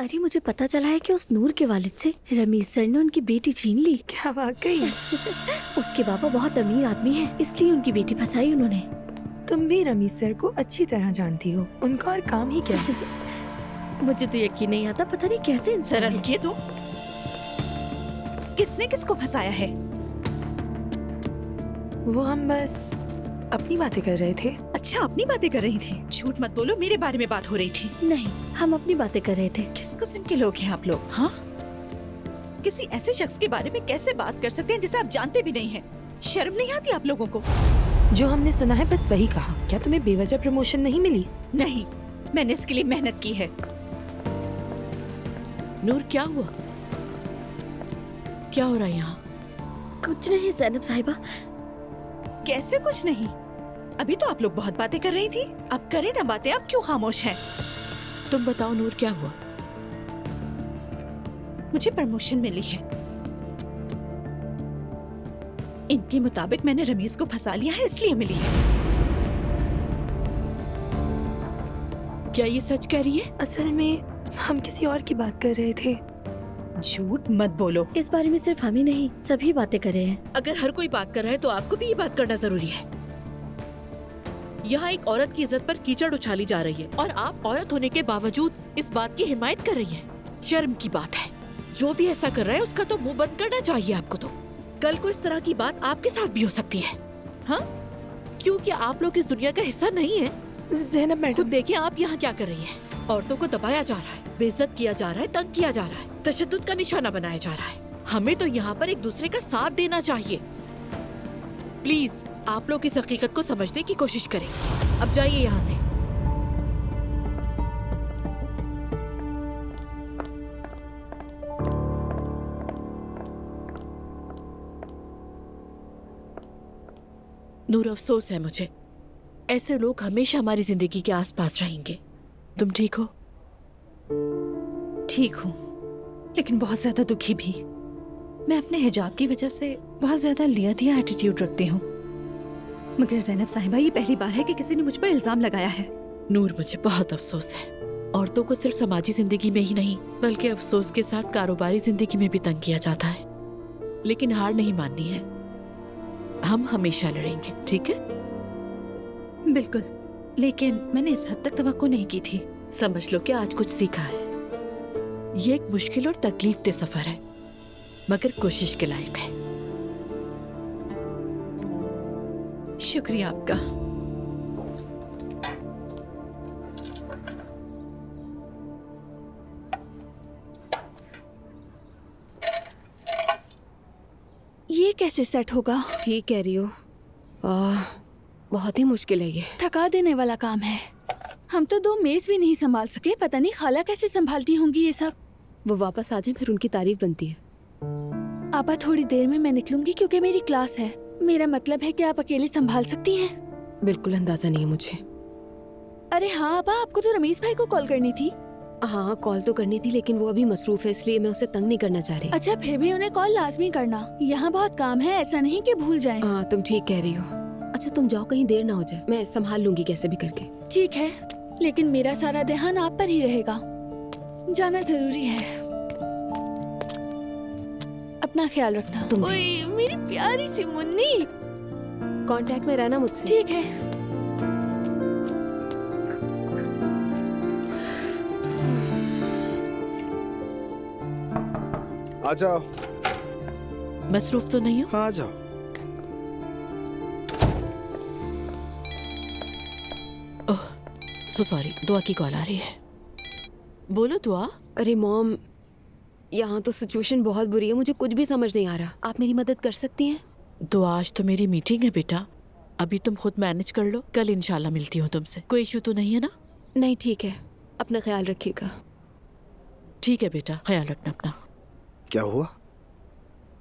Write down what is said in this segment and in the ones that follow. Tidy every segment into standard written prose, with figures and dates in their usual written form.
Daddy, मुझे पता चला है कि उस नूर के वालिद से रमीज सर ने उनकी बेटी छीन ली। क्या वाकई? उसके पापा बहुत अमीर आदमी हैं, इसलिए उनकी बेटी फंसाई उन्होंने। तुम भी रमीज सर को अच्छी तरह जानती हो, उनका और काम ही क्या है। मुझे तो यकीन नहीं आता, पता नहीं कैसे। जरा रुकिए तो, किसने किसको फंसाया है? वो हम बस अपनी बातें कर रहे थे। अच्छा, अपनी बातें कर रही थी? झूठ मत बोलो, मेरे बारे में बात हो रही थी। नहीं, हम अपनी बातें कर रहे थे। किस किस्म के लोग हैं आप लोग? हाँ, किसी ऐसे शख्स के बारे में कैसे बात कर सकते हैं जिसे आप जानते भी नहीं हैं? शर्म नहीं आती आप लोगों को? जो हमने सुना है बस वही कहा। क्या तुम्हें बेवजह प्रमोशन नहीं मिली? नहीं, मैंने इसके लिए मेहनत की है। नूर, क्या हुआ? क्या हो रहा है यहाँ? कुछ नहीं ज़ैनब साहिबा। कैसे कुछ नहीं? अभी तो आप लोग बहुत बातें कर रही थी। अब करें ना बातें, आप क्यों खामोश हैं? तुम बताओ नूर, क्या हुआ? मुझे प्रमोशन मिली है। इनके मुताबिक मैंने रमीज को फंसा लिया है, इसलिए मिली है। क्या ये सच कह रही है? असल में हम किसी और की बात कर रहे थे। झूठ मत बोलो। इस बारे में सिर्फ हम ही नहीं, सभी बातें कर रहे हैं। अगर हर कोई बात कर रहा है तो आपको भी ये बात करना जरूरी है। यहाँ एक औरत की इज्जत पर कीचड़ उछाली जा रही है और आप औरत होने के बावजूद इस बात की हिमायत कर रही हैं। शर्म की बात है। जो भी ऐसा कर रहा है उसका तो मुंह बंद करना चाहिए आपको। तो कल को इस तरह की बात आपके साथ भी हो सकती है। हाँ, क्योंकि आप लोग इस दुनिया का हिस्सा नहीं है। ज़ैनब मैडम, खुद देखिए आप यहाँ क्या कर रही हैं। औरतों को दबाया जा रहा है, बेइज्जत किया जा रहा है, तंग किया जा रहा है, तशद्दुद का निशाना बनाया जा रहा है। हमें तो यहाँ पर एक दूसरे का साथ देना चाहिए। प्लीज आप लोग इस हकीकत को समझने की कोशिश करें। अब जाइए यहाँ से। नूर, अफसोस है मुझे, ऐसे लोग हमेशा हमारी जिंदगी के आसपास रहेंगे। तुम ठीक हो? ठीक हूँ, लेकिन बहुत ज्यादा दुखी भी। मैं अपने हिजाब की वजह से बहुत ज्यादा लिया दिया एटीट्यूड रखती हूँ। मगर ज़ैनब साहिबा, ये पहली बार है कि किसी ने मुझ पर इल्जाम लगाया है। नूर, मुझे बहुत अफसोस है। औरतों को सिर्फ समाजी जिंदगी में ही नहीं बल्कि अफसोस के साथ कारोबारी जिंदगी में भी तंग किया जाता है। लेकिन हार नहीं माननी है, हम हमेशा लड़ेंगे, ठीक है? बिल्कुल, लेकिन मैंने इस हद तक तवक्को नहीं की थी। समझ लो कि आज कुछ सीखा है। ये एक मुश्किल और तकलीफदेह सफर है, मगर कोशिश के लायक है। शुक्रिया आपका। ये कैसे सेट होगा? ठीक कह रही हो। बहुत ही मुश्किल है ये। थका देने वाला काम है। हम तो 2 मेज भी नहीं संभाल सके, पता नहीं खाला कैसे संभालती होंगी ये सब। वो वापस आ जाए फिर उनकी तारीफ बनती है। आपा, थोड़ी देर में मैं निकलूंगी क्योंकि मेरी क्लास है। मेरा मतलब है कि आप अकेले संभाल सकती हैं। बिल्कुल अंदाजा नहीं है मुझे। अरे हाँ आपा, आपको तो रमीज भाई को कॉल करनी थी। हाँ, कॉल तो करनी थी, लेकिन वो अभी मसरूफ है, इसलिए मैं उसे तंग नहीं करना चाह रही। अच्छा, फिर भी उन्हें कॉल लाजमी करना। यहाँ बहुत काम है, ऐसा नहीं कि भूल जाएं। हाँ, तुम ठीक कह रही हो। अच्छा, तुम जाओ, कहीं देर ना हो जाए। मैं संभाल लूंगी कैसे भी करके। ठीक है, लेकिन मेरा सारा ध्यान आप पर ही रहेगा। जाना जरूरी है। अपना ख्याल रखना। तुम ओए मेरी प्यारी सी मुन्नी। कांटेक्ट में रहना मुझसे। ठीक है। आ जाओ। मसरूफ तो नहीं हो? हाँ, आ जाओ। ओह, सो सॉरी, दुआ की कॉल आ रही है। बोलो दुआ। अरे मॉम, यहाँ तो सिचुएशन बहुत बुरी है, मुझे कुछ भी समझ नहीं आ रहा। आप मेरी मदद कर सकती हैं? दुआ, आज तो मेरी मीटिंग है बेटा, अभी तुम खुद मैनेज कर लो, कल इंशाल्लाह मिलती हूँ तुमसे। कोई इशू तो नहीं है ना? नहीं, ठीक है, अपना ख्याल रखिएगा। ठीक है बेटा, ख्याल रखना अपना। क्या हुआ?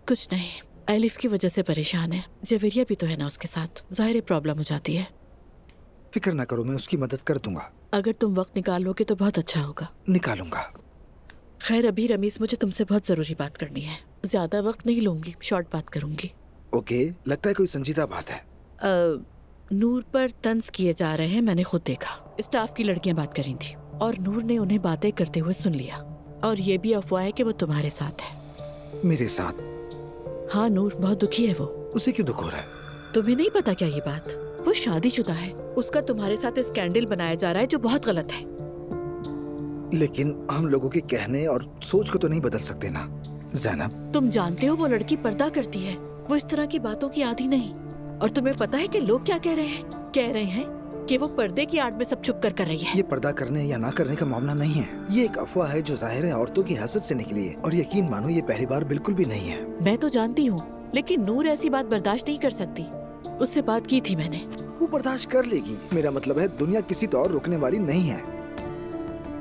कुछ नहीं, एलिफ की वजह से परेशान है। जवेरिया भी तो है ना उसके साथ, जाहिर प्रॉब्लम हो जाती है। फिक्र ना करो, मैं उसकी मदद कर दूंगा। अगर तुम वक्त निकालोगे तो बहुत अच्छा होगा। निकालूंगा। खैर अभी रमीज, मुझे तुमसे बहुत जरूरी बात करनी है। ज्यादा वक्त नहीं लूंगी, शॉर्ट बात करूंगी। ओके, लगता है कोई संजीदा बात है। नूर पर तंज किए जा रहे हैं, मैंने खुद देखा। स्टाफ की लड़कियां बात कर रही थी और नूर ने उन्हें बातें करते हुए सुन लिया। और ये भी अफवाह है कि वो तुम्हारे साथ है। मेरे साथ? हाँ नूर, बहुत दुखी है वो। उसे क्यों दुख हो रहा है? तुम्हें नहीं पता क्या ये बात? वो शादीशुदा है, उसका तुम्हारे साथ स्कैंडल बनाया जा रहा है जो बहुत गलत है। लेकिन हम लोगों के कहने और सोच को तो नहीं बदल सकते ना ज़ैनब। तुम जानते हो वो लड़की पर्दा करती है, वो इस तरह की बातों की आदी नहीं। और तुम्हें पता है कि लोग क्या कह रहे हैं? कह रहे हैं कि वो पर्दे की आड़ में सब छुप कर रही है। ये पर्दा करने या ना करने का मामला नहीं है, ये एक अफवाह है जो जाहिर है औरतों की हसद से निकली है। और यकीन मानो ये पहली बार बिल्कुल भी नहीं है। मैं तो जानती हूँ, लेकिन नूर ऐसी बात बर्दाश्त नहीं कर सकती। उससे बात की थी मैंने। वो बर्दाश्त कर लेगी, मेरा मतलब है दुनिया किसी तो और रुकने वाली नहीं है।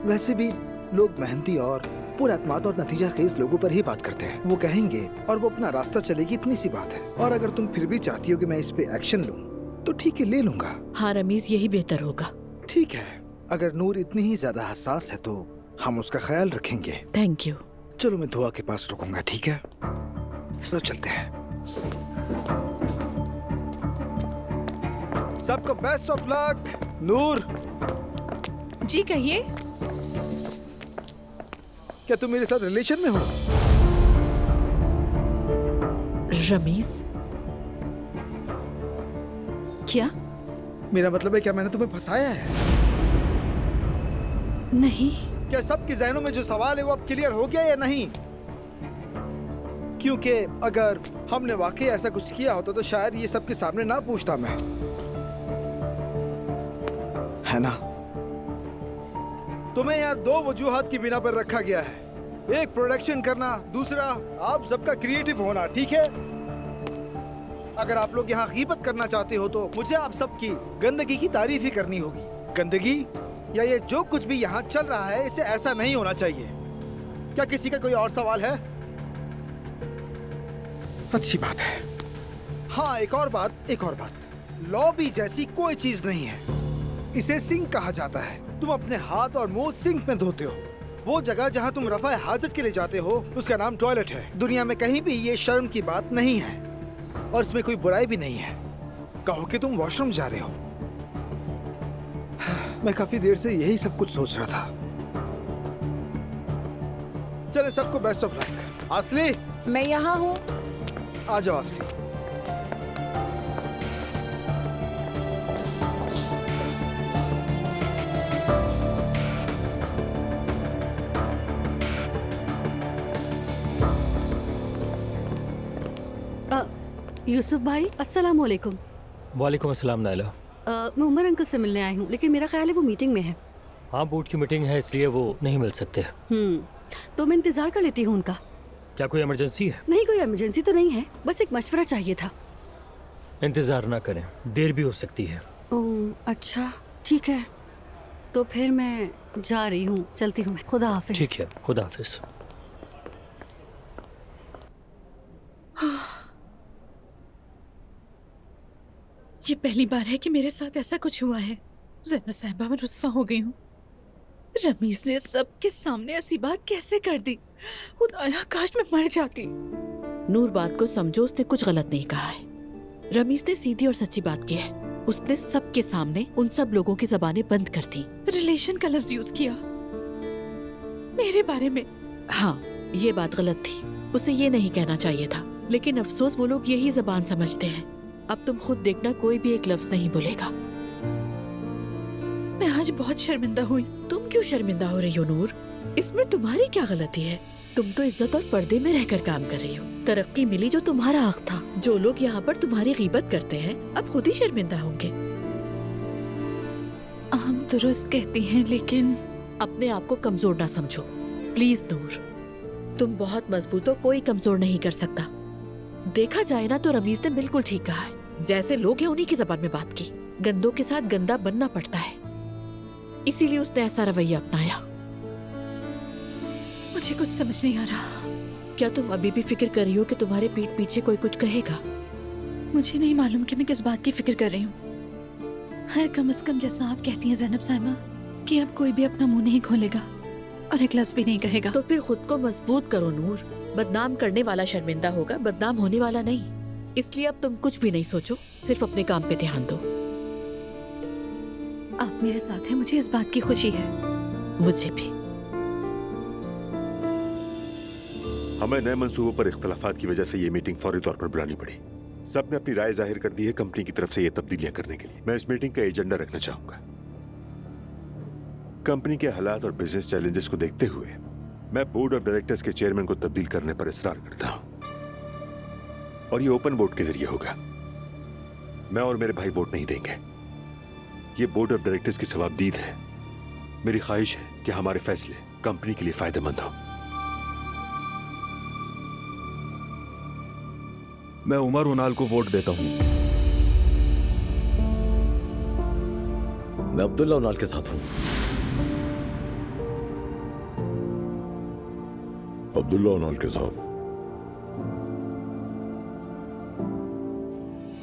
वैसे भी लोग मेहनती और पुरअतमाद और नतीजा खेज लोगों पर ही बात करते हैं। वो कहेंगे और वो अपना रास्ता चलेगी, इतनी सी बात है। और अगर तुम फिर भी चाहती हो कि मैं इस पे एक्शन लूं, तो ठीक है, ले लूंगा। हाँ रमीज, यही बेहतर होगा। ठीक है, अगर नूर इतनी ही ज्यादा हसास है तो हम उसका ख्याल रखेंगे। Thank you. चलो मैं धुआ के पास रुकूंगा, ठीक है? तो चलते हैं। सबको बेस्ट ऑफ लक। नूर, जी कहिए। क्या तुम मेरे साथ रिलेशन में हो? रमीज, क्या? मेरा मतलब है क्या मैंने तुम्हें फंसाया है? नहीं। क्या सबके ज़हनों में जो सवाल है वो अब क्लियर हो गया या नहीं? क्योंकि अगर हमने वाकई ऐसा कुछ किया होता तो शायद ये सबके सामने ना पूछता मैं, है ना? तुम्हें यहाँ दो वजूहात की बिना पर रखा गया है। एक प्रोडक्शन करना, दूसरा आप सबका क्रिएटिव होना, ठीक है? अगर आप लोग यहाँ गीबत करना चाहते हो तो मुझे आप सबकी गंदगी की तारीफ ही करनी होगी। गंदगी या ये जो कुछ भी यहाँ चल रहा है, इसे ऐसा नहीं होना चाहिए। क्या किसी का कोई और सवाल है? अच्छी बात है। हाँ, एक और बात, लॉबी जैसी कोई चीज नहीं है, इसे सिंक कहा जाता है। तुम अपने हाथ और मुंह सिंक में धोते हो। वो जगह जहाँ तुम रफ़ा हाजत के लिए जाते हो उसका नाम टॉयलेट है। दुनिया में कहीं भी ये शर्म की बात नहीं है और इसमें कोई बुराई भी नहीं है। कहो कि तुम वॉशरूम जा रहे हो। मैं काफी देर से यही सब कुछ सोच रहा था। चले, सबको बेस्ट ऑफ लक। असली, मैं यहाँ हूँ। आ जाओ असली। यूसुफ भाई, अस्सलाम वालेकुम। वालेकुम अस्सलाम नाइला। मैं उमर अंकल से मिलने आई हूँ, लेकिन मेरा ख्याल है वो मीटिंग में है। हाँ, बोर्ड की मीटिंग है इसलिए वो नहीं मिल सकते। तो मैं इंतज़ार कर लेती हूँ उनका। क्या कोई इमरजेंसी है? नहीं, कोई इमरजेंसी तो नहीं है, बस एक मशवरा चाहिए था। इंतज़ार ना करें, देर भी हो सकती है। ओह अच्छा, ठीक है। तो फिर मैं जा रही हूँ, चलती हूँ मैं। खुदा हाफिज। ठीक है, खुदा हाफिज। ये पहली बार है कि मेरे साथ ऐसा कुछ हुआ है। ज़ैनब साहिबा, मैं रुस्वा हो गई हूँ। रमीज ने सबके सामने ऐसी बात कैसे कर दी? खुदाया, काश मैं मर जाती। नूर, बात को समझो, उसने कुछ गलत नहीं कहा है। रमीज ने सीधी और सच्ची बात की है। उसने सबके सामने उन सब लोगों की जबानें बंद कर दी। रिलेशन का लफ्ज यूज किया मेरे बारे में। हाँ, ये बात गलत थी, उसे ये नहीं कहना चाहिए था। लेकिन अफसोस वो लोग यही जबान समझते हैं। अब तुम खुद देखना, कोई भी एक लफ्ज नहीं बोलेगा। मैं आज बहुत शर्मिंदा हुई। तुम क्यों शर्मिंदा हो रही हो नूर? इसमें तुम्हारी क्या गलती है? तुम तो इज्जत और पर्दे में रहकर काम कर रही हो। तरक्की मिली जो तुम्हारा हक था। जो लोग यहाँ पर तुम्हारी गीबत करते हैं अब खुद ही शर्मिंदा होंगे। हम दुरुस्त कहती हैं, लेकिन अपने आप को कमजोर ना समझो प्लीज नूर। तुम बहुत मजबूत हो, कोई कमजोर नहीं कर सकता। देखा जाए ना तो रमीज ने बिल्कुल ठीक कहा है। जैसे लोग हैं उन्हीं की जबान में बात की। गंदों के साथ गंदा बनना पड़ता है, इसीलिए उसने ऐसा रवैया अपनाया। मुझे कुछ समझ नहीं आ रहा। क्या तुम अभी भी फिक्र कर रही हो कि तुम्हारे पीठ पीछे कोई कुछ कहेगा? मुझे नहीं मालूम कि मैं किस बात की फिक्र कर रही हूँ। खैर, कम से कम जैसा आप कहती हैं ज़ैनब साहिबा कि अब कोई भी अपना मुंह नहीं खोलेगा और एक लफ्ज भी नहीं कहेगा। तो फिर खुद को मजबूत करो नूर। बदनाम करने वाला शर्मिंदा होगा, बदनाम होने वाला नहीं। इसलिए अब तुम कुछ भी नहीं सोचो, सिर्फ अपने काम पे ध्यान दो। आप मेरे साथ हैं, मुझे इस बात की खुशी है। मुझे भी। हमें नए मंसूबों पर इख्तलाफात की वजह से ये मीटिंग फौरी तौर पर बुलानी पड़ी। सबने अपनी राय जाहिर कर दी है कंपनी की तरफ से ये तब्दीलियां करने के लिए। मैं इस मीटिंग का एजेंडा रखना चाहूंगा। कंपनी के हालात और बिजनेस चैलेंजेस को देखते हुए मैं बोर्ड ऑफ डायरेक्टर्स के चेयरमैन को तब्दील करने पर इसरार करता हूं, और ये ओपन वोट के जरिए होगा। मैं और मेरे भाई वोट नहीं देंगे। ये बोर्ड ऑफ डायरेक्टर्स की सवाबदीद है। मेरी ख्वाहिश है कि हमारे फैसले कंपनी के लिए फायदेमंद हो। मैं उमर उनाल को वोट देता हूं। मैं अब्दुल्ला उनाल के साथ हूं। अब्दुल्ला उनाल के साथ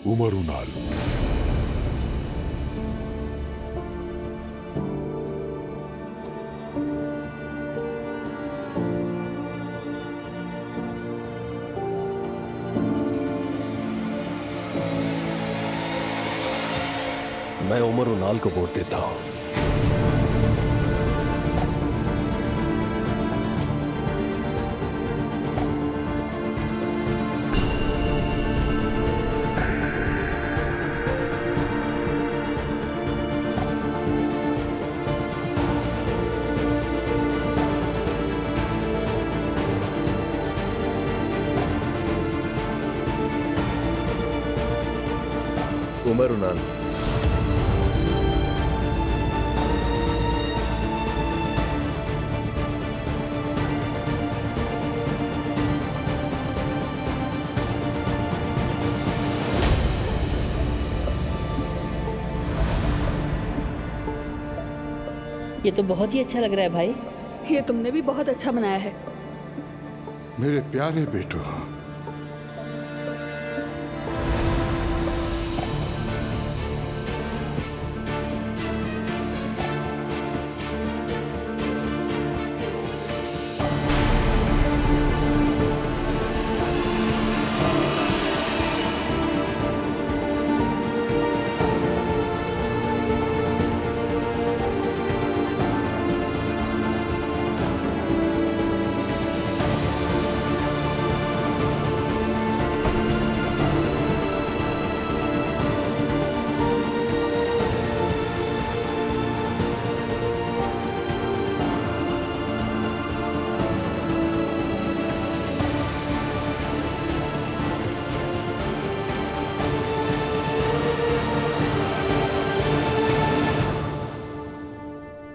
उमर उनाल। मैं उमर उनाल को वोट देता हूं। उमर उनाल। ये तो बहुत ही अच्छा लग रहा है भाई। ये तुमने भी बहुत अच्छा बनाया है। मेरे प्यारे बेटो,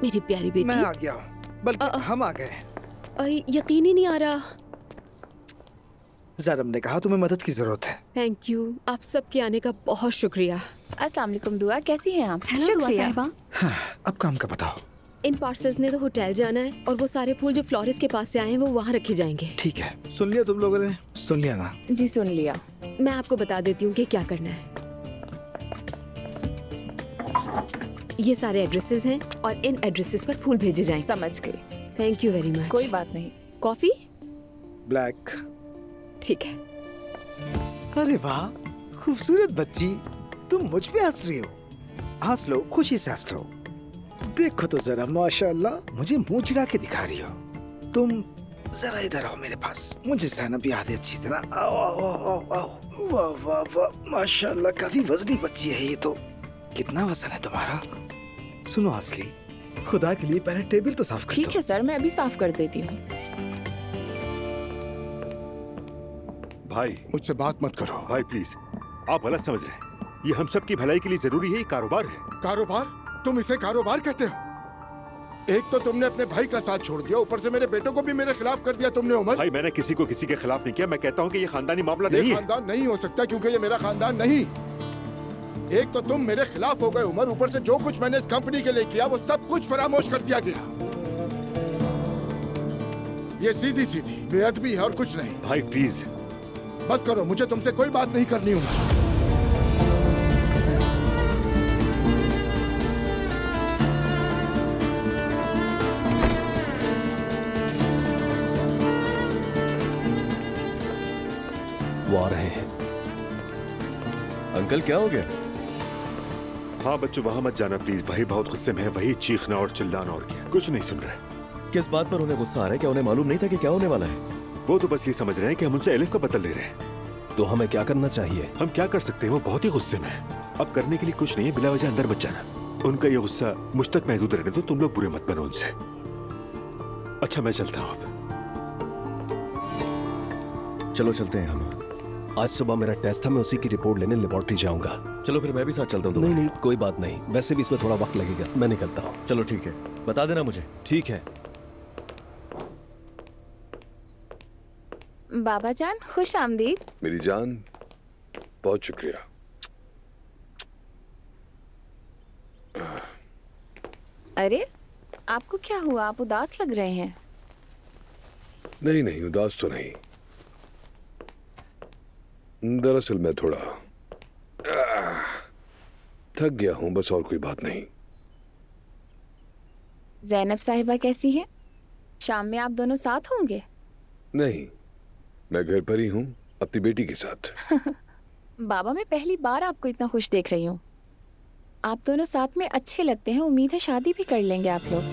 मेरी प्यारी बेटी। मैं आ गया हूँ, बल्कि हम आ गए। यकीन ही नहीं आ रहा। ज़रम ने कहा तुम्हें मदद की जरूरत है। थैंक यू, आप सबके आने का बहुत शुक्रिया। अस्सलाम वालेकुम दुआ, कैसी हैं आप? शुक्रिया। हाँ, अब काम का बताओ। इन पार्सल्स ने तो होटल जाना है और वो सारे फूल जो फ्लोरिस्ट के पास से आए हैं वो वहाँ रखे जाएंगे। ठीक है, सुन लिया तुम लोगों ने? सुन लिया ना? जी सुन लिया। मैं आपको बता देती हूँ कि क्या करना है। ये सारे एड्रेसेस हैं और इन एड्रेसेस पर फूल भेजे जाएं। समझ गई। Thank you very much. कोई बात नहीं। कॉफी? ब्लैक। ठीक है। अरे वाह, खूबसूरत बच्ची, तुम मुझ पे हंस रही हो। हंस लो, खुशी से हंस लो। देखो तो जरा, माशाल्लाह, मुझे मुंह चिढ़ा के दिखा रही हो। तुम जरा इधर आओ मेरे पास। मुझे ज़ैनब भी याद है अच्छी तरह। आओ आओ आओ आओ। वाह वाह वाह, माशाल्लाह, काफी वजनी बच्ची है ये तो। कितना वजन है तुम्हारा? सुनो असली, खुदा के लिए पहले टेबल तो साफ कर दो। ठीक है सर, मैं अभी साफ कर देती हूँ। भाई मुझसे बात मत करो। भाई प्लीज, आप गलत समझ रहे हैं। ये हम सब की भलाई के लिए जरूरी है, ये कारोबार है। कारोबार? तुम इसे कारोबार कहते हो? एक तो तुमने अपने भाई का साथ छोड़ दिया, ऊपर से मेरे बेटों को भी मेरे खिलाफ कर दिया तुमने। उमर भाई, मैंने किसी को किसी के खिलाफ नहीं किया। मैं कहता हूँ कि ये खानदानी मामला नहीं है। खानदान नहीं हो सकता क्योंकि ये मेरा खानदान नहीं। एक तो तुम मेरे खिलाफ हो गए उमर, ऊपर से जो कुछ मैंने इस कंपनी के लिए किया वो सब कुछ फरामोश कर दिया गया। ये सीधी सीधी बेअदबी है और कुछ नहीं। भाई प्लीज बस करो, मुझे तुमसे कोई बात नहीं करनी। उमर वो आ रहे हैं। अंकल क्या हो गया? हाँ बच्चों, वहां मत जाना प्लीज। भाई बहुत गुस्से में है, वही चीखना और चिल्लाना और क्या, कुछ नहीं सुन रहे। किस बात पर उन्हें गुस्सा आ रहा है? क्या उन्हें मालूम नहीं था कि क्या होने वाला है? वो तो बस ये समझ रहे हैं कि हम उनसे एलिफ का बदला ले रहे हैं। तो हमें क्या करना चाहिए? हम क्या कर सकते हैं? वो बहुत ही गुस्से में है। अब करने के लिए कुछ नहीं है, बिला वजह अंदर मत जाना। उनका ये गुस्सा मुझ तक महदूद रहने दो, तुम लोग बुरे मत बनो उनसे। अच्छा मैं चलता हूँ अब। चलो चलते हैं हम। आज सुबह मेरा टेस्ट था, मैं उसी की रिपोर्ट लेने लेबोरेटरी जाऊंगा। चलो फिर मैं भी साथ चलता हूँ। नहीं नहीं कोई बात नहीं, वैसे भी इसमें थोड़ा वक्त लगेगा, मैं निकलता हूँ। चलो ठीक है, बता देना मुझे। ठीक है। बाबा जान खुश आमदीद। मेरी जान बहुत शुक्रिया। अरे आपको क्या हुआ, आप उदास लग रहे हैं। नहीं नहीं उदास तो नहीं, दरअसल मैं थोड़ा थक गया हूं, बस और कोई बात नहीं। ज़ैनब साहिबा कैसी है? शाम में आप दोनों साथ होंगे? नहीं, मैं घर पर ही हूं अपनी बेटी के साथ। बाबा मैं पहली बार आपको इतना खुश देख रही हूँ। आप दोनों साथ में अच्छे लगते हैं, उम्मीद है शादी भी कर लेंगे आप लोग।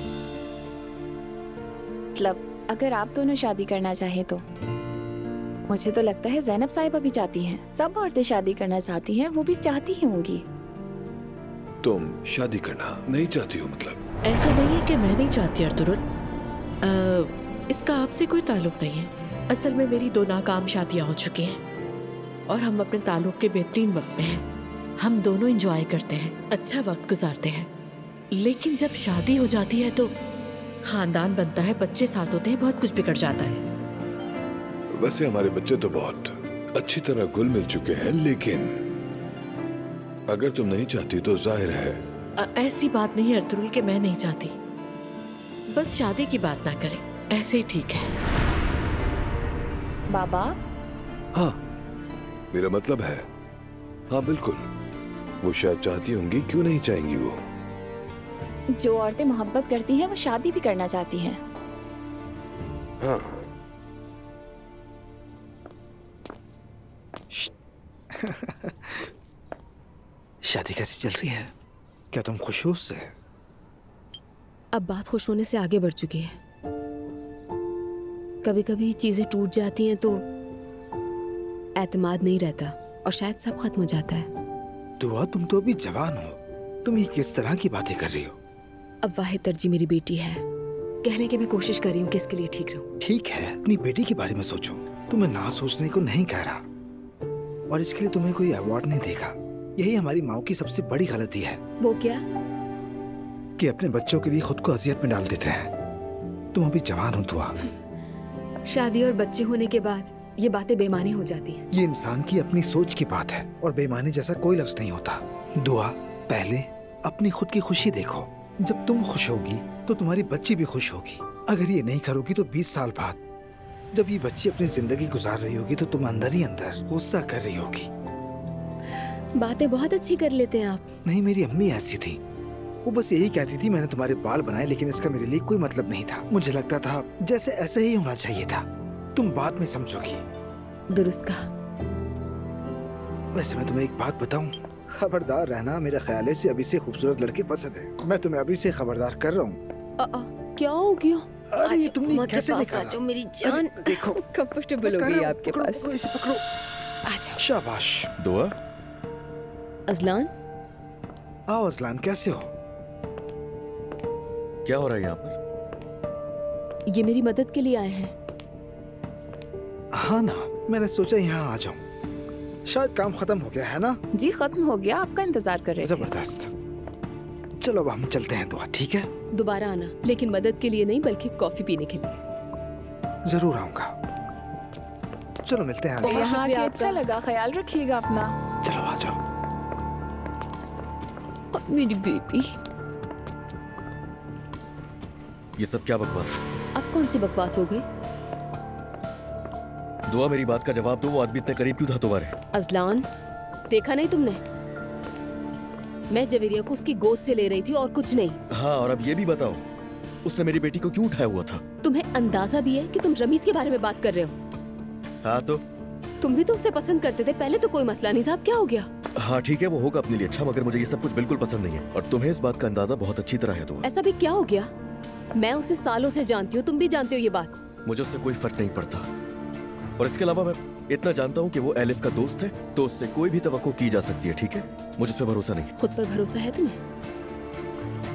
मतलब अगर आप दोनों शादी करना चाहें तो। मुझे तो लगता है ज़ैनब साहिबा भी चाहती हैं, सब औरतें शादी करना चाहती हैं, वो भी चाहती ही होंगी। तुम शादी करना नहीं चाहती हो मतलब? ऐसा नहीं है कि मैं नहीं चाहती अर्तुरुल, इसका आपसे कोई ताल्लुक नहीं है। असल में मेरी 2 नाकाम शादियां हो चुकी हैं और हम अपने ताल्लुक के बेहतरीन वक्त में हैं। हम दोनों एंजॉय करते हैं, अच्छा वक्त गुजारते हैं, लेकिन जब शादी हो जाती है तो खानदान बनता है, बच्चे साथ होते हैं, बहुत कुछ बिगड़ जाता है। वैसे हमारे बच्चे तो बहुत अच्छी तरह घुल मिल चुके हैं, लेकिन अगर तुम नहीं चाहती तो जाहिर है। ऐसी बात नहीं अर्तुरुल कि मैं नहीं चाहती, बस शादी की बात ना करें, ऐसे ही ठीक है। बाबा? हाँ मेरा मतलब है, हाँ बिल्कुल, वो शायद चाहती होंगी, क्यों नहीं चाहेंगी वो। जो औरतें मोहब्बत करती हैं वो शादी भी करना चाहती हैं। हाँ शादी कैसी चल रही है? क्या तुम खुश हो उससे? अब बात खुश होने से आगे बढ़ चुकी है। कभी कभी चीजें टूट जाती हैं तो एतमाद नहीं रहता और शायद सब खत्म हो जाता है। दुआ तुम तो अभी जवान हो, तुम ये किस तरह की बातें कर रही हो? अब वाहिद तरजीह मेरी बेटी है, कहने की मैं कोशिश कर रही हूँ कि इसके लिए ठीक रहूं। ठीक है, अपनी बेटी के बारे में सोचो, तुम्हें ना सोचने को नहीं कह रहा, और इसके लिए तुम्हें कोई अवार्ड नहीं देगा। यही हमारी माँ की सबसे बड़ी गलती है। वो क्या? कि अपने बच्चों के लिए खुद को अजियत में डाल देते हैं। तुम अभी जवान हो दुआ। शादी और बच्चे होने के बाद ये बातें बेमानी हो जाती हैं। ये इंसान की अपनी सोच की बात है और बेमानी जैसा कोई लफ्ज नहीं होता। दुआ, पहले अपनी खुद की खुशी देखो। जब तुम खुश होगी तो तुम्हारी बच्ची भी खुश होगी। अगर ये नहीं करोगी तो 20 साल बाद जब ये बच्ची अपनी जिंदगी गुजार रही होगी तो तुम अंदर ही अंदर गुस्सा कर रही होगी। बातें बहुत अच्छी कर लेते हैं आप। नहीं, मेरी अम्मी ऐसी थी, वो बस यही कहती थी मैंने तुम्हारे बाल बनाए, लेकिन इसका मेरे लिए कोई मतलब नहीं था। मुझे लगता था जैसे ऐसे ही होना चाहिए था। तुम बाद में समझोगी। दुरुस्त कहा। वैसे मैं तुम्हें एक बात बताऊं, खबरदार रहना, मेरे ख्याल से अभी से खूबसूरत लड़के पसंद है। मैं तुम्हें अभी से खबरदार कर रहा हूँ। क्या हो गया? अरे ये तुमने कैसे निकाला? मेरी जान देखो कंफर्टेबल हो गई आपके पास। इसे पकड़ो। आजा। शाबाश। दुआ। अजलान। आओ अजलान, कैसे हो? क्या हो रहा है यहाँ पर? ये मेरी मदद के लिए आए हैं। हाँ ना, मैंने सोचा यहाँ आ जाऊं। शायद काम खत्म हो गया है ना? जी खत्म हो गया, आपका इंतजार कर रहे थे। जबरदस्त। चलो अब हम चलते हैं दुआ, ठीक है? दोबारा आना, लेकिन मदद के लिए नहीं बल्कि कॉफी पीने के लिए। जरूर आऊंगा। चलो मिलते हैं। यहाँ आके अच्छा लगा, ख्याल रखिएगा अपना। चलो आ जाओ। मेरी बेबी। ये सब क्या बकवास? अब कौन सी बकवास हो गई? दुआ मेरी बात का जवाब दो, वो आदमी इतने करीब क्यों था तुम्हारे? अजलान, देखा नहीं तुमने? मैं जवेरिया को उसकी गोद से ले रही थी और कुछ नहीं। हाँ, और अब ये भी बताओ उसने मेरी बेटी को क्यों उठाया हुआ था? तुम्हें अंदाजा भी है कि तुम रमीज के बारे में बात कर रहे हो? हाँ तो? तुम भी तो उसे पसंद करते थे, पहले तो कोई मसला नहीं था, अब क्या हो गया? हाँ ठीक है, वो होगा अपने लिए अच्छा, मगर मुझे ये सब कुछ बिल्कुल पसंद नहीं है और तुम्हें इस बात का अंदाजा बहुत अच्छी तरह है। दुआ, ऐसा भी क्या हो गया? मैं उसे सालों से जानती हूँ, तुम भी जानते हो ये बात। मुझे उससे कोई फर्क नहीं पड़ता। और इसके अलावा मैं इतना जानता हूँ कि वो एलिफ का दोस्त है, तो उससे कोई भी तवक्को की जा सकती है, ठीक है? मुझे उस पर भरोसा नहीं। खुद पर भरोसा है तुम्हें?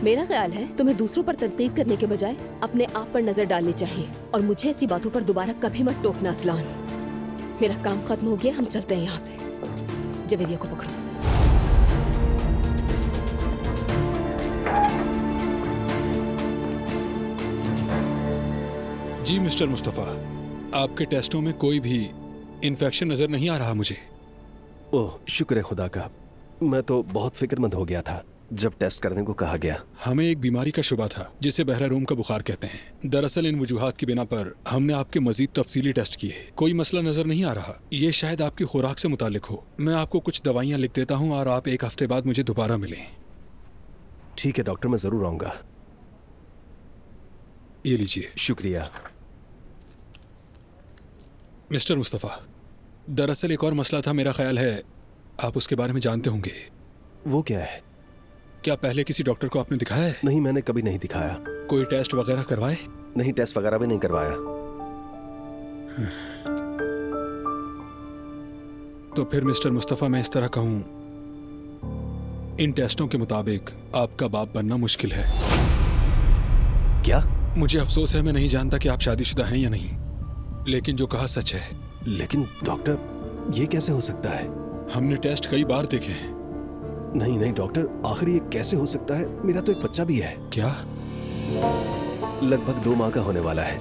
मेरा ख्याल है तुम्हें दूसरों पर तनकीद करने के बजाय अपने आप पर नजर डालनी चाहिए, और मुझे ऐसी बातों पर दोबारा कभी मत टोकना असलान। मेरा काम खत्म हो गया, हम चलते हैं यहाँ से। जवेरिया को पकड़ो। जी मिस्टर मुस्तफा, आपके टेस्टों में कोई भी इन्फेक्शन नजर नहीं आ रहा मुझे। ओह, शुक्र है खुदा का। मैं तो बहुत फिक्रमंद हो गया था जब टेस्ट करने को कहा गया। हमें एक बीमारी का शुबा था जिसे बहरा रूम का बुखार कहते हैं। दरअसल इन वजूहात की बिना पर हमने आपके मजीद तफसीली टेस्ट किए, कोई मसला नजर नहीं आ रहा। ये शायद आपकी खुराक से मुतालिक हो। मैं आपको कुछ दवाइयाँ लिख देता हूँ और आप 1 हफ्ते बाद मुझे दोबारा मिलें। ठीक है डॉक्टर, मैं जरूर आऊंगा। ये लीजिए। शुक्रिया। मिस्टर मुस्तफा, दरअसल एक और मसला था, मेरा ख्याल है आप उसके बारे में जानते होंगे। वो क्या है? क्या पहले किसी डॉक्टर को आपने दिखाया है? नहीं, मैंने कभी नहीं दिखाया। कोई टेस्ट वगैरह करवाए? नहीं, टेस्ट वगैरह भी नहीं करवाया। तो फिर मिस्टर मुस्तफा, मैं इस तरह कहूं, इन टेस्टों के मुताबिक आपका बाप बनना मुश्किल है। क्या? मुझे अफसोस है, मैं नहीं जानता कि आप शादीशुदा हैं या नहीं, लेकिन जो कहा सच है। लेकिन डॉक्टर, ये कैसे हो सकता है? हमने टेस्ट कई बार देखे हैं। नहीं नहीं डॉक्टर, आखिर ये कैसे हो सकता है? मेरा तो एक बच्चा भी है। क्या? लगभग 2 माह का होने वाला है।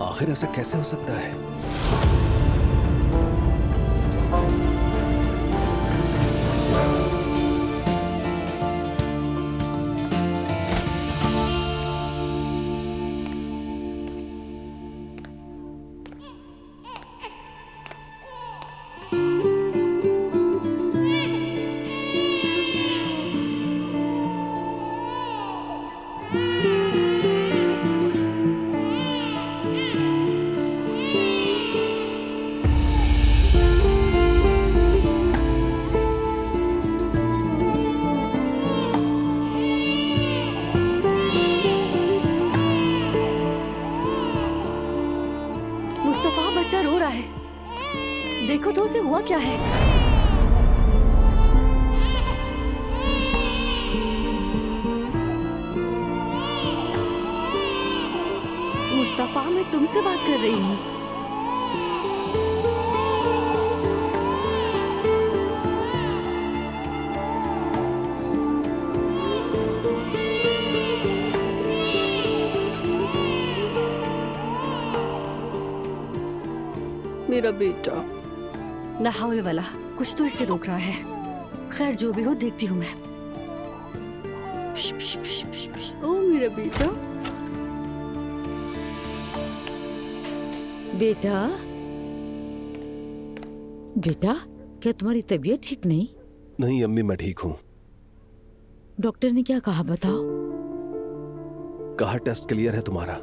आखिर ऐसा कैसे हो सकता है? देखो तो उसे हुआ क्या है। मुस्तफा, मैं तुमसे बात कर रही हूँ। मेरा बेटा। ना हौल वाला, कुछ तो इसे रोक रहा है। खैर जो भी हो, देखती हूँ मैं। ओ मेरा बेटा। बेटा, बेटा, क्या तुम्हारी तबीयत ठीक नहीं? नहीं अम्मी, मैं ठीक हूँ। डॉक्टर ने क्या कहा बताओ? कहा टेस्ट क्लियर है तुम्हारा।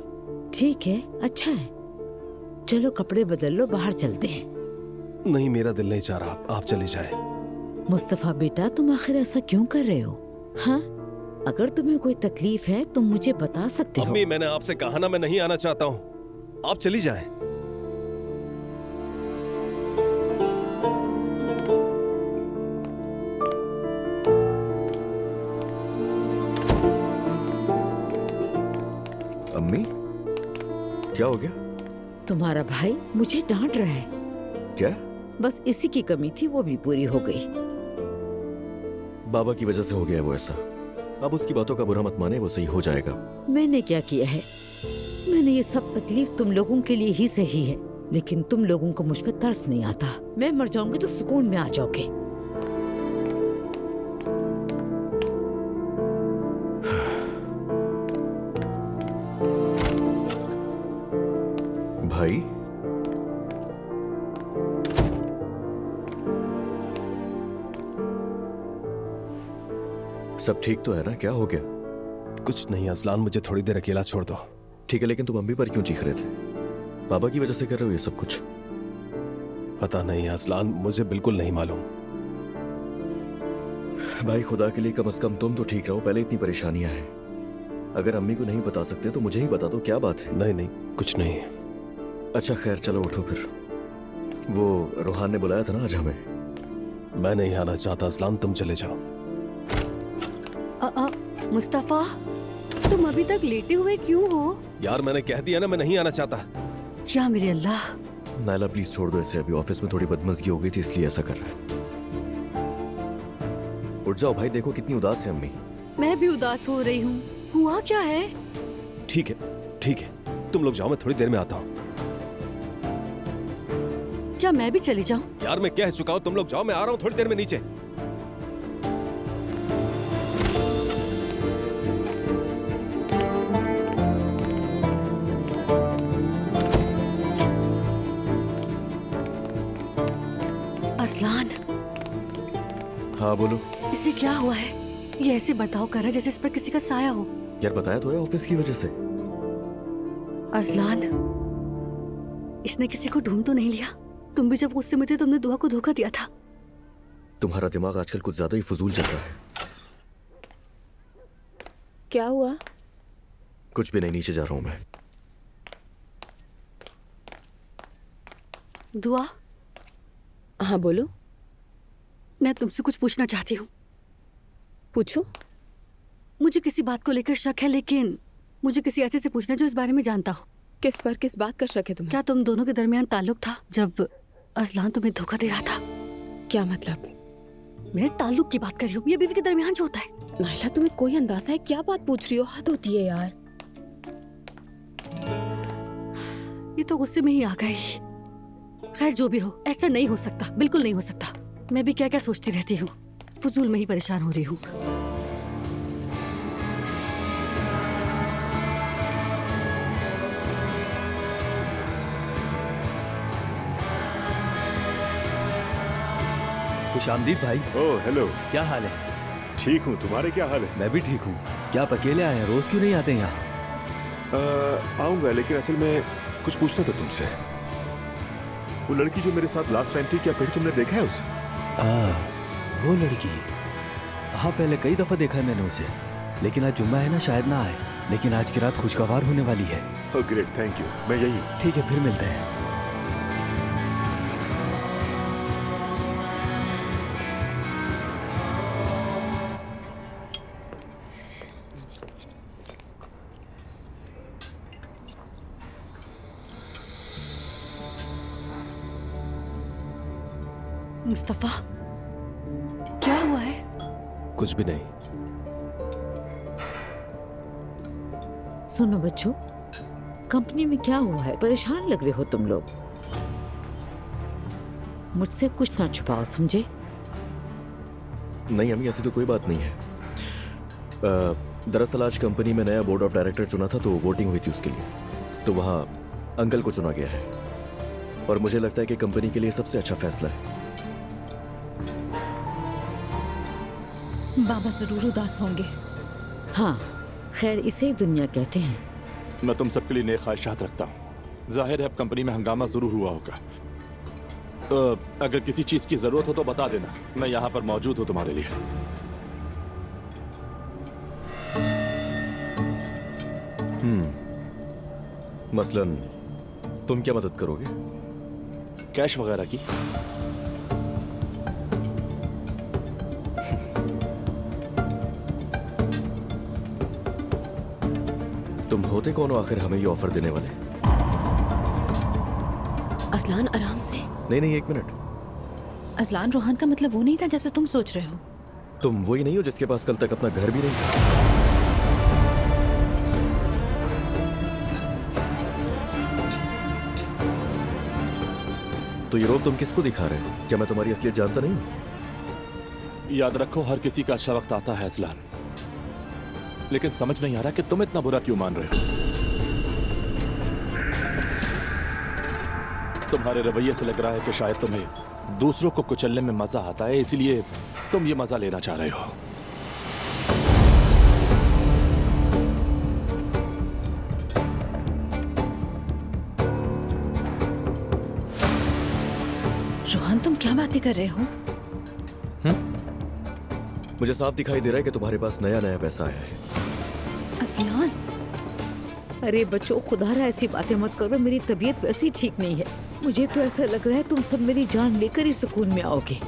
ठीक है, अच्छा है। चलो कपड़े बदल लो, बाहर चलते हैं। नहीं, मेरा दिल नहीं चाह रहा, आप चले जाएं। मुस्तफा बेटा, तुम आखिर ऐसा क्यों कर रहे हो? हाँ, अगर तुम्हें कोई तकलीफ है तो मुझे बता सकते हो। अम्मी, मैंने आपसे कहा ना, मैं नहीं आना चाहता हूँ। आप चली जाएं। अम्मी, क्या हो गया? तुम्हारा भाई मुझे डांट रहा है। क्या? बस इसी की कमी थी, वो भी पूरी हो गई। बाबा की वजह से हो गया वो ऐसा। अब उसकी बातों का बुरा मत माने, वो सही हो जाएगा। मैंने क्या किया है? मैंने ये सब तकलीफ तुम लोगों के लिए ही सही है, लेकिन तुम लोगों को मुझ पर तरस नहीं आता। मैं मर जाऊंगी तो सुकून में आ जाओगे। भाई, सब ठीक तो है ना? क्या हो गया? कुछ नहीं असलान, मुझे थोड़ी देर अकेला छोड़ दो। ठीक है, लेकिन तुम अम्मी पर क्यों चीख रहे थे? बाबा की वजह से कर रहे हो ये सब कुछ? पता नहीं असलान, मुझे बिल्कुल नहीं मालूम। भाई, खुदा के लिए कम से कम तुम तो ठीक रहो। पहले इतनी परेशानियां हैं, अगर अम्मी को नहीं बता सकते तो मुझे ही बता दो। क्या बात है? नहीं नहीं, कुछ नहीं। अच्छा खैर, चलो उठो फिर। वो रोहान ने बुलाया था ना आज हमें। मैं नहीं आना चाहता असलान, तुम चले जाओ। मुस्तफा, तुम अभी तक लेटे हुए क्यों हो? यार मैंने कह दिया ना, मैं नहीं आना चाहता। या मेरे अल्लाह। नायला प्लीज छोड़ दो इसे, अभी ऑफिस में थोड़ी बदमज़गी हो गई थी इसलिए ऐसा कर रहा है। उठ जाओ भाई, देखो कितनी उदास है अम्मी। मैं भी उदास हो रही हूँ। हुआ क्या है? ठीक है ठीक है, तुम लोग जाओ, मैं थोड़ी देर में आता हूँ। क्या मैं भी चली जाऊँ? यार मैं कह चुका हूँ, तुम लोग जाओ, मैं आ रहा हूँ थोड़ी देर में नीचे। असलान। हाँ बोलो। इसे क्या हुआ है? ये ऐसे बर्ताव कर रहा है जैसे इस पर किसी का साया हो। यार बताया तो है, ऑफिस की वजह से। असलान, इसने किसी को ढूंढ तो नहीं लिया? तुम भी जब गुस्से में थे तुमने दुआ को धोखा दिया था। तुम्हारा दिमाग आजकल कुछ ज्यादा ही फजूल चल रहा है। क्या हुआ? कुछ भी नहीं, नीचे जा रहा हूँ मैं। दुआ। हाँ बोलो। मैं तुमसे कुछ पूछना चाहती हूँ। पूछो। मुझे किसी बात को लेकर शक है, लेकिन मुझे किसी ऐसे से पूछना जो इस बारे में जानता हो। किस पर, किस बात का शक है तुम्हें? क्या तुम दोनों के दरमियान ताल्लुक था जब असलान तुम्हें धोखा दे रहा था? क्या मतलब? मेरे ताल्लुक की बात कर रही हूँ, मियां बीवी के दरमियान जो होता है। नायला तुम्हें कोई अंदाजा है क्या बात पूछ रही हो? हद होती है यार। ये तो गुस्से में ही आ गई। खैर जो भी हो, ऐसा नहीं हो सकता, बिल्कुल नहीं हो सकता। मैं भी क्या क्या सोचती रहती हूँ, फजूल में ही परेशान हो रही हूँ। खुशामदीद भाई। Oh hello. क्या हाल है? ठीक हूँ, तुम्हारे क्या हाल है? मैं भी ठीक हूँ। क्या आप अकेले आए हैं? रोज क्यों नहीं आते यहाँ? आऊंगा, लेकिन असल में कुछ पूछना था तुमसे। वो लड़की जो मेरे साथ लास्ट टाइम थी, क्या फिर तुमने देखा है उसे? वो लड़की? हाँ पहले कई दफा देखा है मैंने उसे, लेकिन आज जुम्मा है ना, शायद ना आए। लेकिन आज की रात खुशगवार होने वाली है। Oh great, thank you. मैं यही। ठीक है, फिर मिलते हैं। मुस्तफा, क्या हुआ है? कुछ भी नहीं। सुनो बच्चों, कंपनी में क्या हुआ है? परेशान लग रहे हो तुम लोग। मुझसे कुछ ना छुपाओ, समझे? नहीं अम्मी, ऐसी तो कोई बात नहीं है। दरअसल आज कंपनी में नया बोर्ड ऑफ डायरेक्टर चुना था, तो वोटिंग हुई थी उसके लिए। तो वहाँ अंकल को चुना गया है और मुझे लगता है कि कंपनी के लिए सबसे अच्छा फैसला है। बाबा जरूर उदास होंगे। हाँ, खैर इसे ही दुनिया कहते हैं। मैं तुम सबके लिए नेक ख्वाहिशात रखता हूँ। जाहिर है अब कंपनी में हंगामा जरूर हुआ होगा। अगर किसी चीज की जरूरत हो तो बता देना, मैं यहाँ पर मौजूद हूँ तुम्हारे लिए। मसलन तुम क्या मदद करोगे? कैश वगैरह की। तुम होते कौन हो आखिर हमें ये ऑफर देने वाले? असलान आराम से। नहीं, एक मिनट। असलान, रोहान का मतलब वो नहीं था जैसा तुम सोच रहे हो। तुम वही नहीं हो जिसके पास कल तक अपना घर भी नहीं था? तो ये रोब तुम किसको दिखा रहे हो? क्या मैं तुम्हारी असलियत जानता नहीं हूं? याद रखो, हर किसी का अच्छा वक्त आता है असलान, लेकिन समझ नहीं आ रहा कि तुम इतना बुरा क्यों मान रहे हो। तुम्हारे रवैये से लग रहा है कि शायद तुम्हें दूसरों को कुचलने में मजा आता है, इसीलिए तुम ये मजा लेना चाह रहे हो। रोहन, तुम क्या बातें कर रहे हो? मुझे साफ दिखाई दे रहा है कि तुम्हारे पास नया पैसा आया है। असलान, अरे बच्चों, खुदा रहा ऐसी बातें मत करो, मेरी तबीयत वैसे ही ठीक नहीं है। मुझे तो ऐसा लग रहा है तुम सब मेरी जान लेकर ही सुकून में आओगे।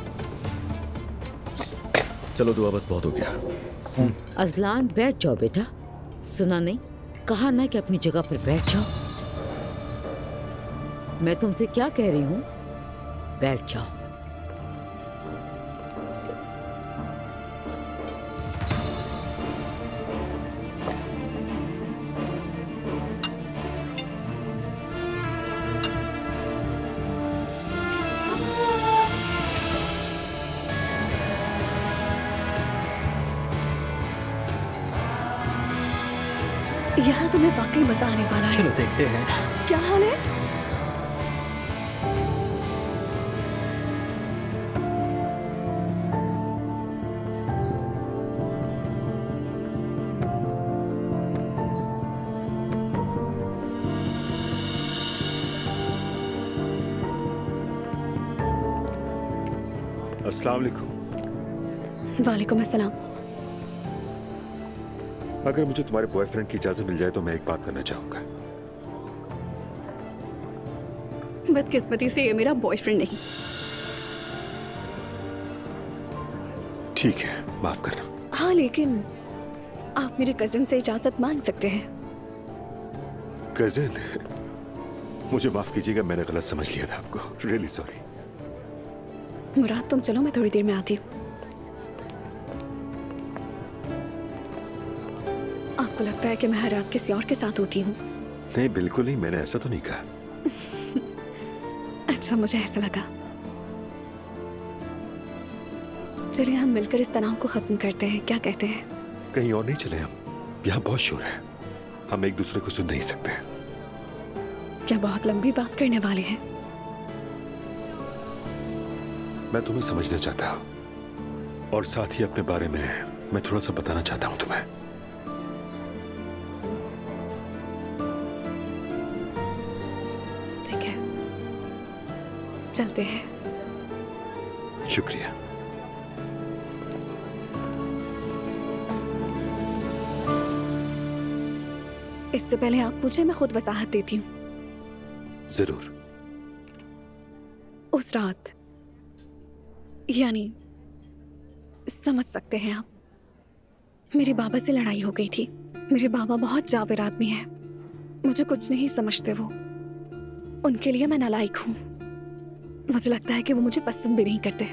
चलो दुआ, बस बहुत हो गया। अजलान बैठ जाओ बेटा। सुना नहीं, कहा ना कि अपनी जगह पर बैठ जाओ। मैं तुमसे क्या कह रही हूँ, बैठ जाओ। यहाँ तुम्हें वाकई मजा आने वाला है। चलो देखते हैं। क्या हाल है? अस्सलाम वालेकुम। वालेकुम अस्सलाम। अगर मुझे तुम्हारे बॉयफ्रेंड की इजाजत मिल जाए तो मैं एक बात करना चाहूंगा। बदकिस्मती से ये मेरा बॉयफ्रेंड नहीं। ठीक है, माफ करना। हाँ, लेकिन आप मेरे कजिन से इजाजत मांग सकते हैं। कजिन? मुझे माफ कीजिएगा, मैंने गलत समझ लिया था आपको। Really sorry. मुराद तुम चलो, मैं थोड़ी देर में आती हूँ। आपको लगता है कि मैं हर रात किसी और के साथ होती हूँ? नहीं, बिल्कुल नहीं, मैंने ऐसा तो नहीं कहा। अच्छा, मुझे ऐसा लगा। चलिए हम मिलकर इस तनाव को खत्म करते हैं, क्या कहते हैं? कहीं और नहीं चले हम? यहाँ बहुत शोर है, हम एक दूसरे को सुन नहीं सकते। क्या बहुत लंबी बात करने वाले हैं? मैं तुम्हें समझना चाहता हूँ और साथ ही अपने बारे में मैं थोड़ा सा बताना चाहता हूँ तुम्हें। ठीक है, चलते हैं। शुक्रिया। इससे पहले आप पूछे, मैं खुद वजाहत देती हूँ। जरूर। उस रात, यानी समझ सकते हैं आप, मेरे बाबा से लड़ाई हो गई थी। मेरे बाबा बहुत जाबिर आदमी हैं, मुझे कुछ नहीं समझते वो। उनके लिए मैं नालायक हूँ। मुझे लगता है कि वो मुझे पसंद भी नहीं करते।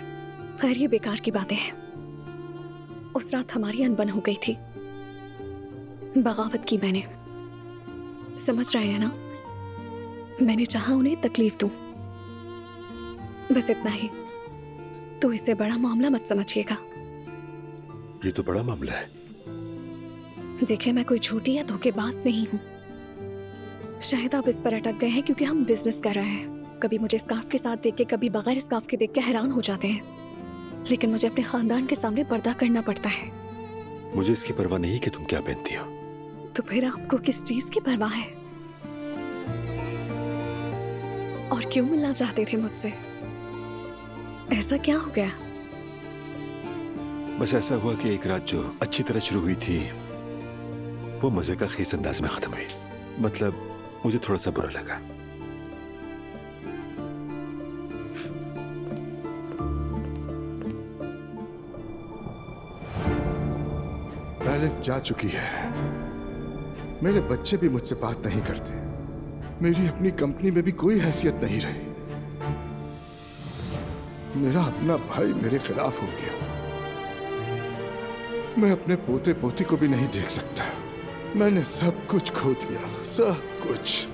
खैर, ये बेकार की बातें हैं। उस रात हमारी अनबन हो गई थी। बगावत की मैंने, समझ रहे हैं ना? मैंने चाहा उन्हें तकलीफ दूं, बस इतना ही। तो इसे बड़ा मामला मत समझिएगा। ये तो बड़ा मामला है। देखे, मैं कोई झूठी या धोखेबाज नहीं हूँ। शायद आप इस पर अटक गए हैं क्योंकि हम बिजनेस कर रहे हैं। कभी मुझे स्कार्फ के साथ देख के, कभी बगैर स्कार्फ के देख के हैरान हो जाते हैं। लेकिन मुझे अपने खानदान के सामने पर्दा करना पड़ता है। मुझे इसकी परवाह नहीं कि तुम क्या पहनती हो। तो फिर आपको किस चीज की परवाह है? और क्यों मिलना चाहते थे मुझसे? ऐसा क्या हो गया? बस ऐसा हुआ कि एक रात जो अच्छी तरह शुरू हुई थी वो मजे का खेस अंदाज में खत्म हुई। मतलब मुझे थोड़ा सा बुरा लगा। एलिफ जा चुकी है। मेरे बच्चे भी मुझसे बात नहीं करते। मेरी अपनी कंपनी में भी कोई हैसियत नहीं रही। मेरा अपना भाई मेरे खिलाफ हो गया। मैं अपने पोते पोती को भी नहीं देख सकता। मैंने सब कुछ खो दिया, सब कुछ।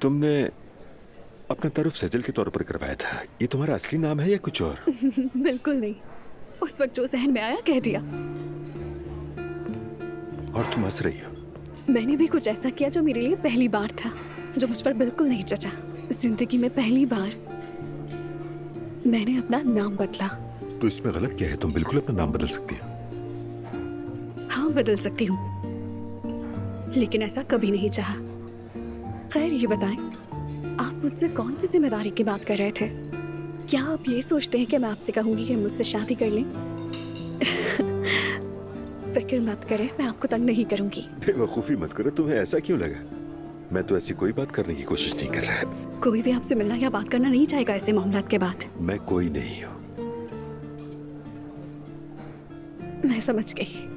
तुमने अपना तारुफ सजल के तौर पर करवाया था, ये तुम्हारा असली नाम है या कुछ और? बिल्कुल नहीं, उस वक्त जो जहन में आया कह दिया। और तुम हंस रही हो? मैंने भी कुछ ऐसा किया जो मेरे लिए पहली बार था, जो मुझ पर बिल्कुल नहीं जचा। जिंदगी में पहली बार मैंने अपना नाम बदला। तो इसमें गलत क्या है? तुम बिल्कुल अपना नाम बदल सकती हो। हाँ, बदल सकती हूँ, लेकिन ऐसा कभी नहीं चाहा। खैर ये बताएं, आप मुझसे कौन सी जिम्मेदारी की बात कर रहे थे? क्या आप ये सोचते हैं कि मैं आपसे कहूंगी कि मुझसे शादी कर लें? फिक्र मत करें, मैं आपको तंग नहीं करूंगी। बेवकूफी मत करो, तुम्हें ऐसा क्यों लगा? मैं तो ऐसी कोई बात करने की कोशिश नहीं कर रहा। कोई भी आपसे मिलना या बात करना नहीं चाहेगा ऐसे मामलात के बाद। मैं कोई नहीं हूँ। मैं समझ गई।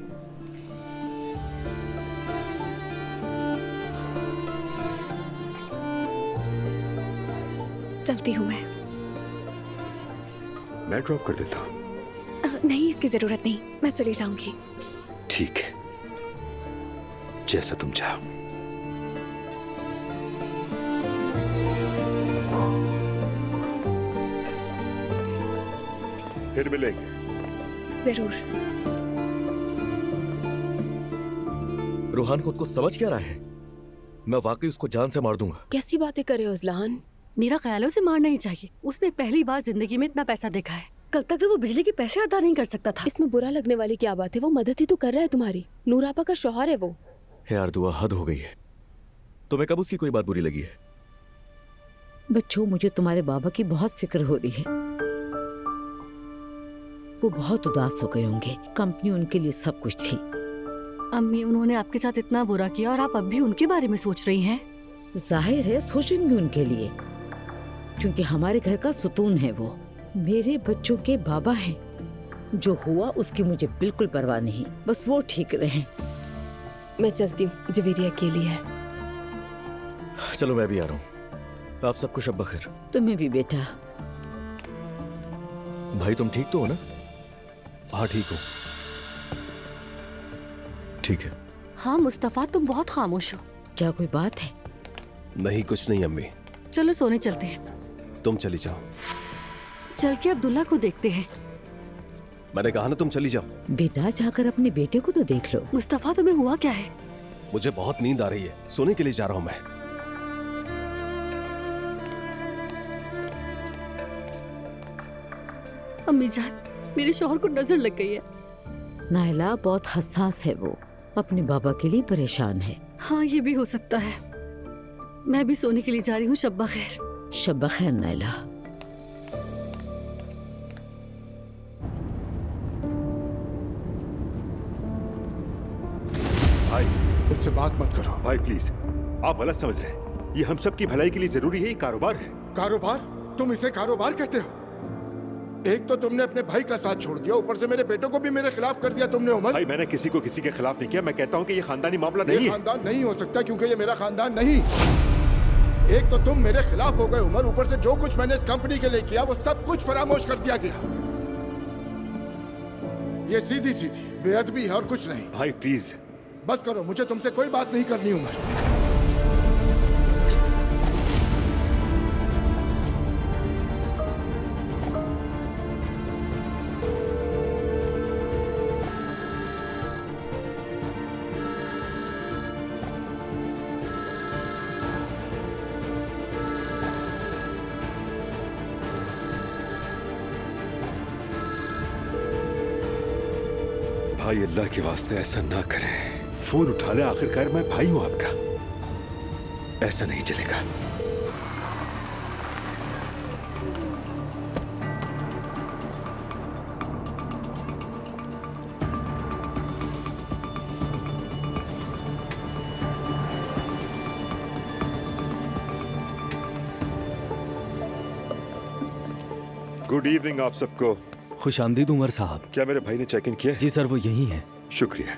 चलती हूँ मैं ड्रॉप कर देता हूँ। नहीं, इसकी जरूरत नहीं, मैं चली जाऊंगी। ठीक है, जैसा तुम चाहो। फिर मिलेंगे। जरूर। रूहान खुद को समझ क्या रहा है? मैं वाकई उसको जान से मार दूंगा। कैसी बातें करे उजलान? मेरा ख्याल है उसे मारना ही चाहिए। उसने पहली बार जिंदगी में इतना पैसा देखा है। कल तक तो वो बिजली के पैसे अदा नहीं कर सकता था। इसमें बुरा लगने वाली क्या बात है? वो मदद ही तो कर रहा है तुम्हारी। नूरापा का शौहर है वो। यार दुआ, हद हो गई है। तुम्हें कब उसकी कोई बात बुरी लगी है? बच्चों, मुझे तुम्हारे बाबा की बहुत फिक्र हो रही है। वो बहुत उदास हो गए होंगे। कंपनी उनके लिए सब कुछ थी। अम्मी, उन्होंने आपके साथ इतना बुरा किया और आप अब भी उनके बारे में सोच रही हैं? जाहिर है सोचूंगी उनके लिए, क्योंकि हमारे घर का सुतून है वो। मेरे बच्चों के बाबा हैं। जो हुआ उसकी मुझे बिल्कुल परवाह नहीं, बस वो ठीक रहे। मैं चलती हूँ, जवेरी अकेली है। चलो मैं भी आ रहा हूँ। आप सबको शब बखैर। तुम्हें भी बेटा। भाई तुम ठीक तो हो ना? हाँ ठीक हो। ठीक है। हाँ मुस्तफा, तुम बहुत खामोश हो। क्या कोई बात है? नहीं, कुछ नहीं अम्मी। चलो सोने चलते हैं। तुम चली जाओ। चल के अब्दुल्ला को देखते हैं। मैंने कहा ना तुम चली जाओ। बेटा, जाकर अपने बेटे को तो देख लो। मुस्तफा, तुम्हें हुआ क्या है? मुझे बहुत नींद आ रही है, सोने के लिए जा रहा हूँ मैं। अम्मी जान, मेरे शौहर को नजर लग गई है। नायला बहुत हसास है वो, अपने बाबा के लिए परेशान है। हाँ, ये भी हो सकता है। मैं भी सोने के लिए जा रही हूँ। शब बखैर। शब बखैर नायला। भाई खुद से बात मत करो। भाई प्लीज, आप गलत समझ रहे हैं। ये हम सब की भलाई के लिए जरूरी है, ये कारोबार है। कारोबार? तुम इसे कारोबार कहते हो? एक तो तुमने अपने भाई का साथ छोड़ दिया, ऊपर से मेरे बेटों को भी मेरे खिलाफ कर दिया तुमने। उमर भाई, मैंने किसी को किसी के खिलाफ नहीं किया। मैं कहता हूँ कि ये खानदानी मामला नहीं है। खानदान नहीं हो सकता क्योंकि ये मेरा खानदान नहीं। एक तो तुम मेरे खिलाफ हो गए उमर, ऊपर से जो कुछ मैंने इस कंपनी के लिए किया वो सब कुछ फरामोश कर दिया गया। ये सीधी सीधी बेअदबी है और कुछ नहीं। भाई प्लीज बस करो, मुझे तुमसे कोई बात नहीं करनी उमर। भाई, अल्लाह के वास्ते ऐसा ना करें। फोन उठा ले, आखिरकार मैं भाई हूं आपका। ऐसा नहीं चलेगा। गुड इवनिंग आप सबको। खुशामदीद उमर साहब। क्या मेरे भाई ने चेक इन किया? जी सर, वो यही हैं। शुक्रिया।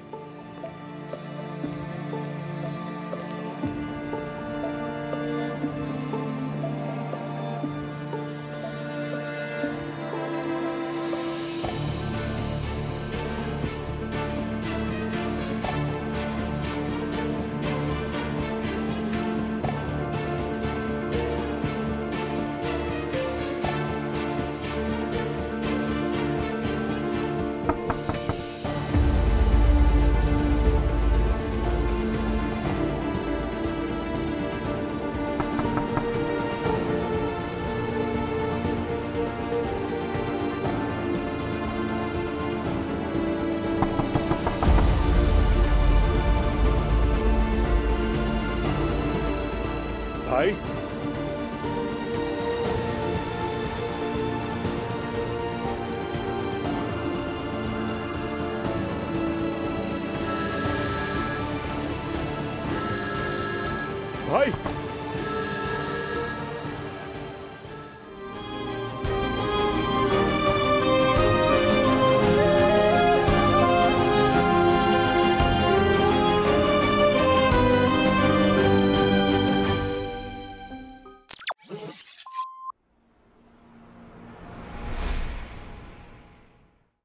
भाई भाई